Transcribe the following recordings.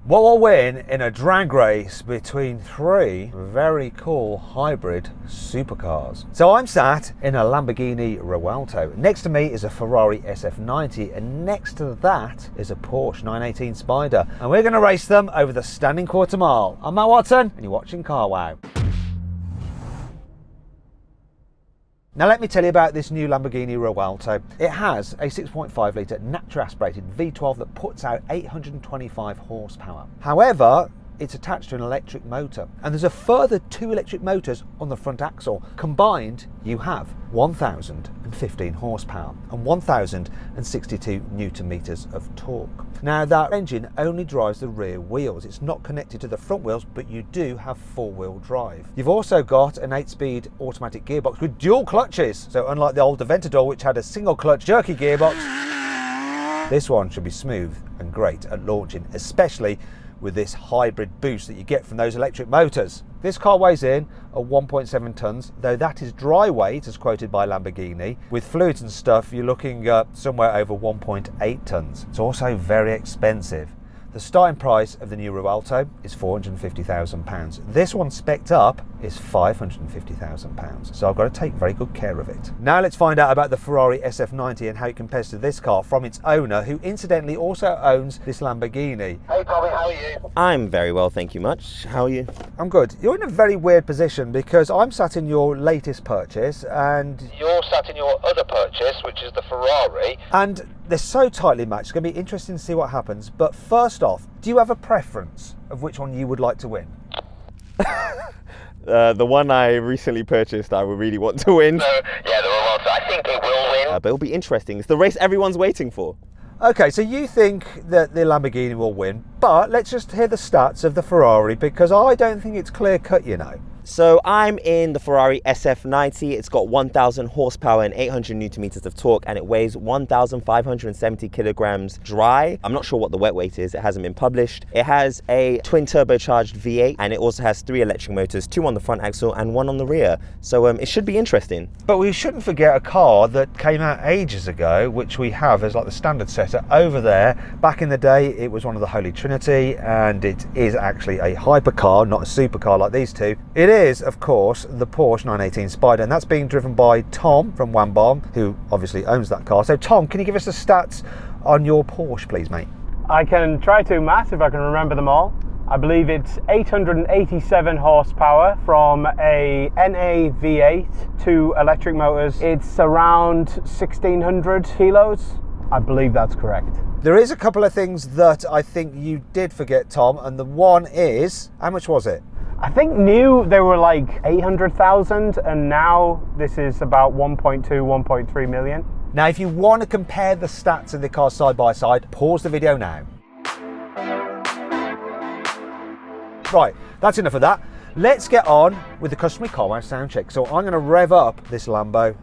What will win in a drag race between three very cool hybrid supercars? So I'm sat in a Lamborghini Revuelto. Next to me is a Ferrari SF90 and next to that is a Porsche 918 Spyder. And we're going to race them over the standing quarter mile. I'm Matt Watson and you're watching Car Wow. Now let me tell you about this new Lamborghini Revuelto. It has a 6.5 litre naturally aspirated V12 that puts out 825 horsepower. However, it's attached to an electric motor and there's a further 2 electric motors on the front axle. Combined, you have 1,015 horsepower and 1,062 newton meters of torque. Now that engine only drives the rear wheels. It's not connected to the front wheels, but you do have 4-wheel drive. You've also got an 8-speed automatic gearbox with dual clutches. So unlike the old Aventador, which had a single clutch jerky gearbox, this one should be smooth and great at launching, especially with this hybrid boost that you get from those electric motors. This car weighs in at 1.7 tons, though that is dry weight as quoted by Lamborghini. With fluids and stuff, you're looking at somewhere over 1.8 tons. It's also very expensive. The starting price of the new Revuelto is £450,000. This one spec'd up is £550,000. So I've got to take very good care of it. Now let's find out about the Ferrari SF90 and how it compares to this car from its owner, who incidentally also owns this Lamborghini. Hey Tommy, how are you? I'm very well, thank you much. How are you? I'm good. You're in a very weird position because I'm sat in your latest purchase and You're sat in your other purchase, which is the Ferrari. and they're so tightly matched. It's going to be interesting to see what happens. But first off, do you have a preference of which one you would like to win? The one I recently purchased, I would really want to win. So, yeah, the Revuelto, I think it will win. But it'll be interesting. It's the race everyone's waiting for. Okay, so you think that the Lamborghini will win, but let's just hear the stats of the Ferrari because I don't think it's clear cut, you know. So I'm in the Ferrari SF90. It's got 1,000 horsepower and 800 newton meters of torque, and it weighs 1,570 kilograms dry. I'm not sure what the wet weight is. It hasn't been published. It has a twin turbocharged V8, and it also has 3 electric motors, 2 on the front axle and 1 on the rear. So it should be interesting. But we shouldn't forget a car that came out ages ago, which we have as like the standard setter over there. Back in the day, it was one of the Holy Trinity, and it is actually a hypercar, not a supercar like these two. It is, of course, the Porsche 918 Spyder, and that's being driven by Tom from Wham, who obviously owns that car. So Tom, can you give us the stats on your Porsche, please, mate? I can try to, Matt, if I can remember them all. I believe it's 887 horsepower from a NA V8, 2 electric motors. It's around 1,600 kilos. I believe that's correct. There is a couple of things that I think you did forget, Tom, and the one is, how much was it? I think new they were like 800,000 and now this is about 1.2, 1.3 million. Now, if you want to compare the stats of the cars side by side, pause the video now. Right, that's enough of that. Let's get on with the customary Car Wow sound check. So I'm going to rev up this Lambo.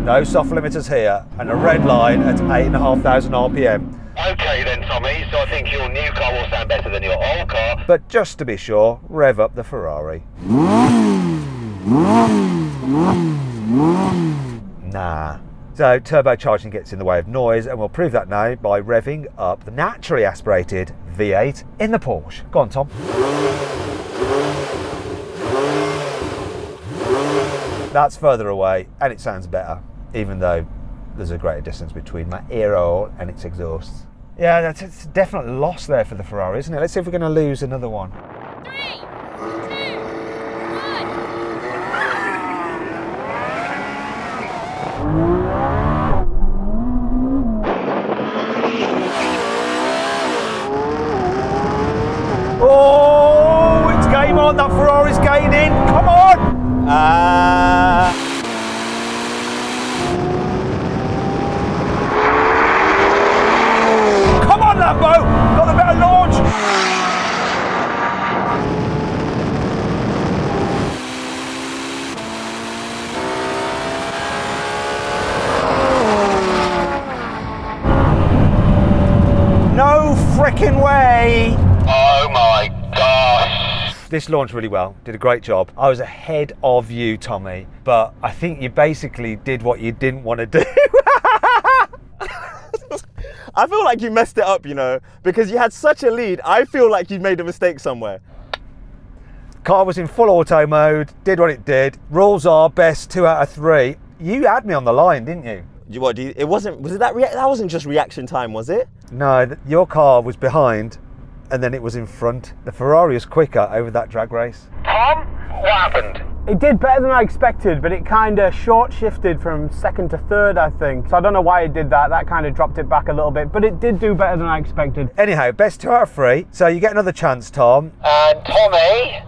No soft limiters here, and a red line at 8,500 RPM. Okay then, Tommy, so I think your new car will sound better than your old car. But just to be sure, rev up the Ferrari. Nah. So turbocharging gets in the way of noise, and we'll prove that now by revving up the naturally aspirated V8 in the Porsche. Go on, Tom. That's further away, and it sounds better, even though there's a greater distance between my ear hole and its exhaust. Yeah, that's a definite loss there for the Ferrari, isn't it? Let's see if we're going to lose another one. 3, 2, 1. Oh, it's game on. That Ferrari's gaining. Come on. Come on, Lambo. Got a better launch. No frickin' way. Oh my gosh. This launched really well, did a great job. I was ahead of you, Tommy, but I think you basically did what you didn't want to do. I feel like you messed it up, you know, because you had such a lead. I feel like you made a mistake somewhere. Car was in full auto mode, did what it did. Rules are best 2 out of 3. You had me on the line, didn't you? It wasn't, was it that wasn't just reaction time, was it? No, your car was behind and then it was in front. The Ferrari was quicker over that drag race. Tom, what happened? It did better than I expected, but it kind of short shifted from second to third, I think. So I don't know why it did that. That kind of dropped it back a little bit, but it did do better than I expected. Anyhow, best 2 out of 3. So you get another chance, Tom. And Tommy?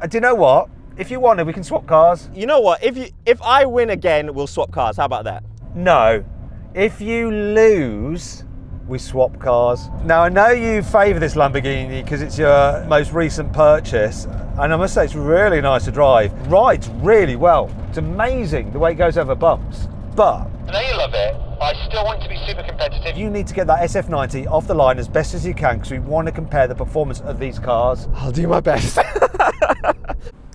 Do you know what? If you want to, we can swap cars. You know what? If I win again, we'll swap cars. How about that? No. If you lose, we swap cars. Now, I know you favour this Lamborghini because it's your most recent purchase, and I must say it's really nice to drive. Rides really well. It's amazing the way it goes over bumps. But I know you love it. I still want it to be super competitive. you need to get that SF90 off the line as best as you can because we want to compare the performance of these cars. I'll do my best.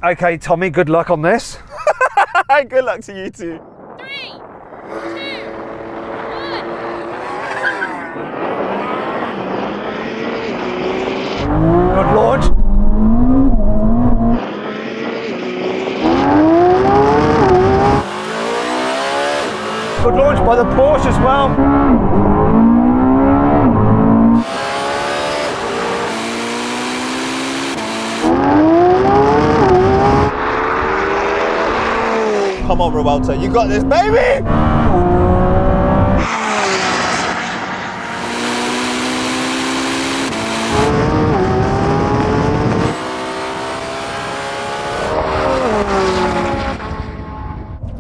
Okay, Tommy, good luck on this. Good luck to you too. 3, 2, 1. Good launch. Good launch by the Porsche as well. Come on, Revuelto, you got this, baby!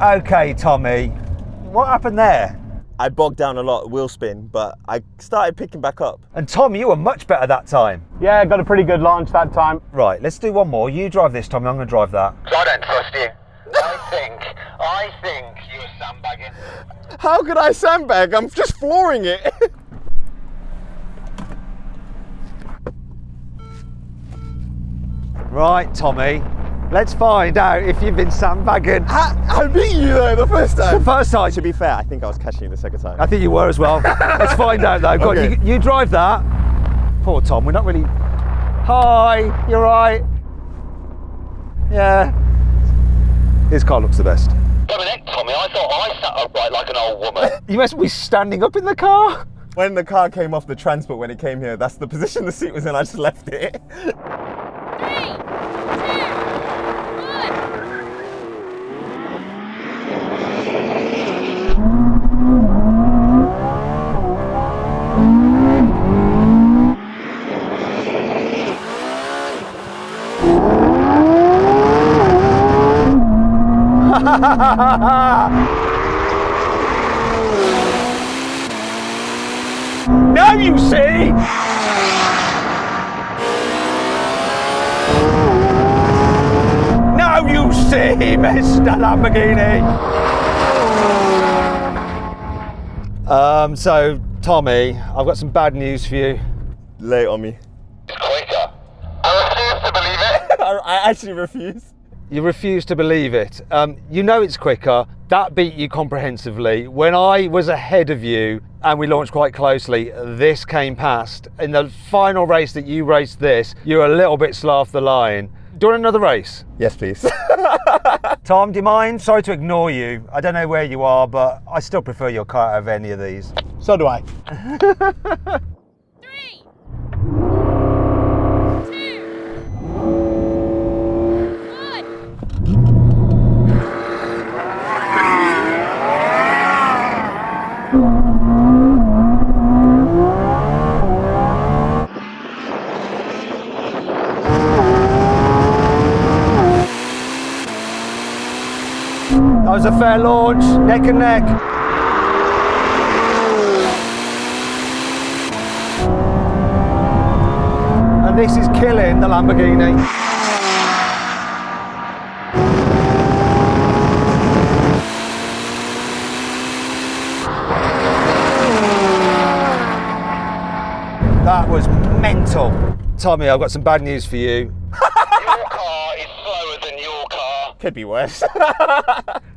Okay, Tommy, what happened there? I bogged down a lot, wheel spin, but I started picking back up. And Tom, you were much better that time. Yeah, got a pretty good launch that time. Right, let's do one more. You drive this, Tommy, I'm going to drive that. I don't trust you. I think you're sandbagging. How could I sandbag? I'm just flooring it. Right, Tommy, let's find out if you've been sandbagging. I beat you though the first time. The first time. To be fair, I think I was catching you the second time. I think you were as well. Let's find out though. Go on, Okay. you drive that. Poor Tom, we're not really... Hi, you're right. Yeah. His car looks the best. Dominic, Tommy, I thought I sat upright like an old woman. You must be standing up in the car. When the car came off the transport when it came here, that's the position the seat was in, I just left it. 3, 2, Now you see. Now you see, Mr. Lamborghini. So Tommy, I've got some bad news for you. Lay it on me. It's quicker. I refuse to believe it. I actually refuse. You refuse to believe it. You know it's quicker. That beat you comprehensively. When I was ahead of you and we launched quite closely, this came past. In the final race that you raced this, you were a little bit slow off the line. Do you want another race? Yes, please. Tom, do you mind? Sorry to ignore you. I don't know where you are, but I still prefer your car out of any of these. So do I. 3, 2, 1. That was a fair launch, neck and neck. And this is killing the Lamborghini. That was mental. Tommy, I've got some bad news for you. Your car is slower than your car. Could be worse.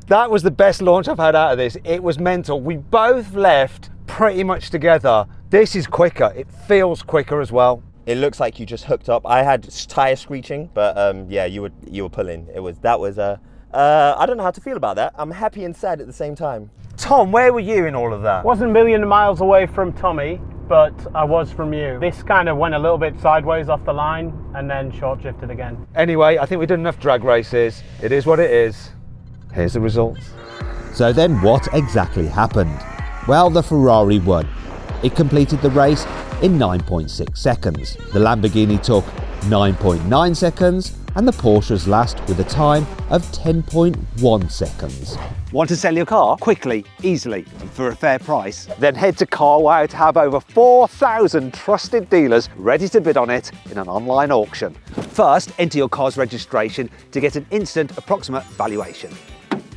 That was the best launch I've had out of this. It was mental. We both left pretty much together. This is quicker. It feels quicker as well. It looks like you just hooked up. I had tire screeching, but yeah, you were pulling. I don't know how to feel about that. I'm happy and sad at the same time. Tom, where were you in all of that? Wasn't a million miles away from Tommy, but I was from you. This kind of went a little bit sideways off the line and then short shifted again. Anyway, I think we've done enough drag races. It is what it is. Here's the results. So then what exactly happened? Well, the Ferrari won. It completed the race in 9.6 seconds. The Lamborghini took 9.9 seconds and the Porsche was last with a time of 10.1 seconds. Want to sell your car quickly, easily, and for a fair price? Then head to carwow to have over 4,000 trusted dealers ready to bid on it in an online auction. First, enter your car's registration to get an instant approximate valuation.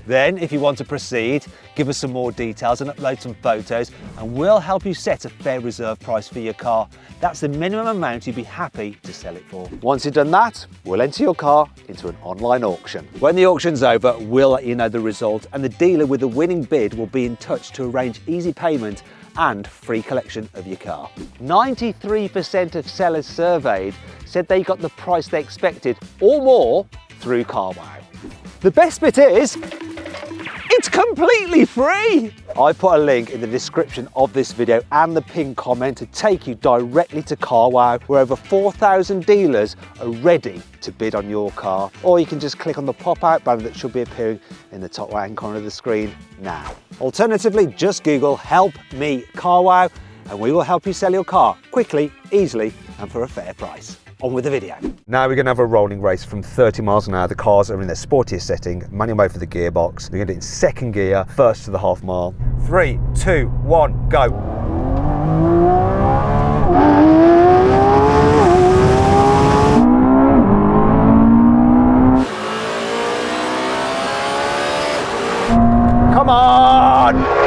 Then, if you want to proceed, give us some more details and upload some photos and we'll help you set a fair reserve price for your car. That's the minimum amount you'd be happy to sell it for. Once you've done that, we'll enter your car into an online auction. When the auction's over, we'll let you know the result and the dealer with the winning bid will be in touch to arrange easy payment and free collection of your car. 93% of sellers surveyed said they got the price they expected or more through carwow. The best bit is, it's completely free! I put a link in the description of this video and the pinned comment to take you directly to carwow, where over 4,000 dealers are ready to bid on your car. Or you can just click on the pop-out banner that should be appearing in the top right-hand corner of the screen now. Alternatively, just Google "Help Me Carwow" and we will help you sell your car quickly, easily, and for a fair price. On with the video. Now we're going to have a rolling race from 30 miles an hour. The cars are in their sportiest setting, manual mode for the gearbox. We're going to do it in second gear, first to the half mile. 3, 2, 1, go. Come on!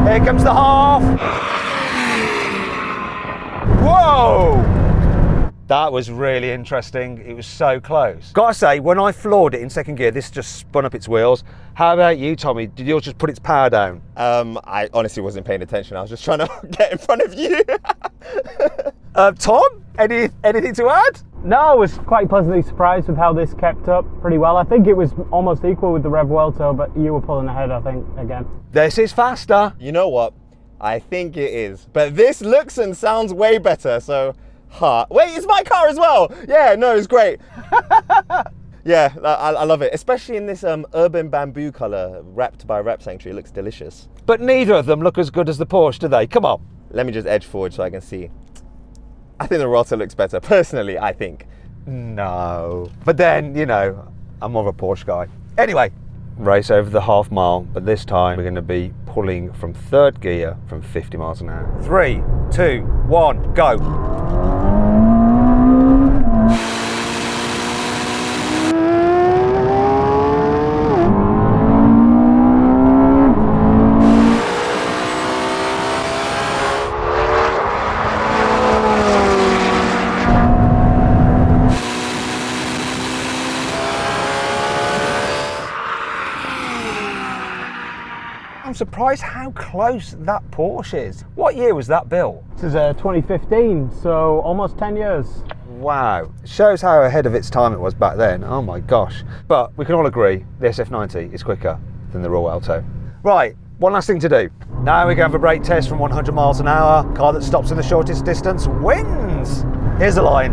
Here comes the half. Whoa! That was really interesting. It was so close. Gotta say, when I floored it in second gear, this just spun up its wheels. How about you, Tommy? Did yours just put its power down? I honestly wasn't paying attention. I was just trying to get in front of you. Tom, anything to add? No, I was quite pleasantly surprised with how this kept up pretty well. I think it was almost equal with the Revuelto, but you were pulling ahead, I think, again. This is faster. You know what? I think it is. But this looks and sounds way better, so... Wait, it's my car as well! Yeah, no, it's great. Yeah, I love it. Especially in this urban bamboo colour, wrapped by Wrap Sanctuary. It looks delicious. But neither of them look as good as the Porsche, do they? Come on. Let me just edge forward so I can see. I think the Revuelto looks better. Personally, I think. No. But then, you know, I'm more of a Porsche guy. Anyway, race over the half mile, but this time we're going to be pulling from third gear from 50 miles an hour. 3, 2, 1, go. I'm surprised how close that Porsche is. What year was that built? This is 2015, so almost 10 years. Wow, shows how ahead of its time it was back then. Oh my gosh. But we can all agree the SF90 is quicker than the Revuelto. Right, one last thing to do. Now we're going to have a brake test from 100 miles an hour. Car that stops in the shortest distance wins. Here's the line.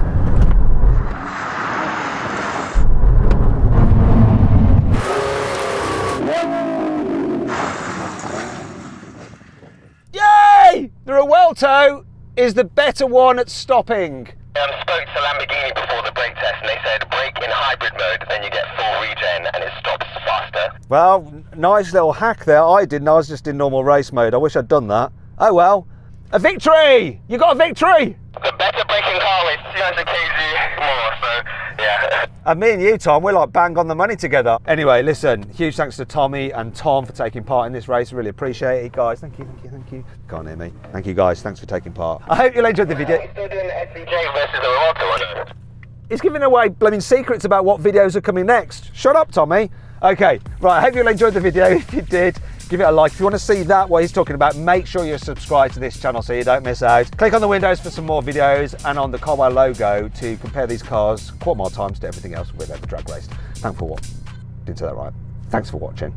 The Revuelto is the better one at stopping. Spoke to Lamborghini before the brake test and they said brake in hybrid mode, then you get full regen and it stops faster. Well, nice little hack there. I didn't, I was just in normal race mode. I wish I'd done that. Oh well, a victory! You got a victory! The better braking car weighs 200 kg more, so Yeah. And me and you, Tom, we're like bang on the money together. Anyway, listen, huge thanks to Tommy and Tom for taking part in this race. Really appreciate it, guys. Thank you, thank you, thank you. Can't hear me. Thank you, guys. Thanks for taking part. I hope you'll enjoy the video. Are we still doing the SVJ versus the Revuelto one? He's giving away blooming secrets about what videos are coming next. Shut up, Tommy. Okay, right, I hope you'll enjoy the video. If you did, give it a like. If you want to see that, what he's talking about, make sure you're subscribed to this channel so you don't miss out. Click on the windows for some more videos and on the carwow logo to compare these cars quarter mile times to everything else we've ever drag raced. Thanks for watching. Didn't say that right. Thanks for watching.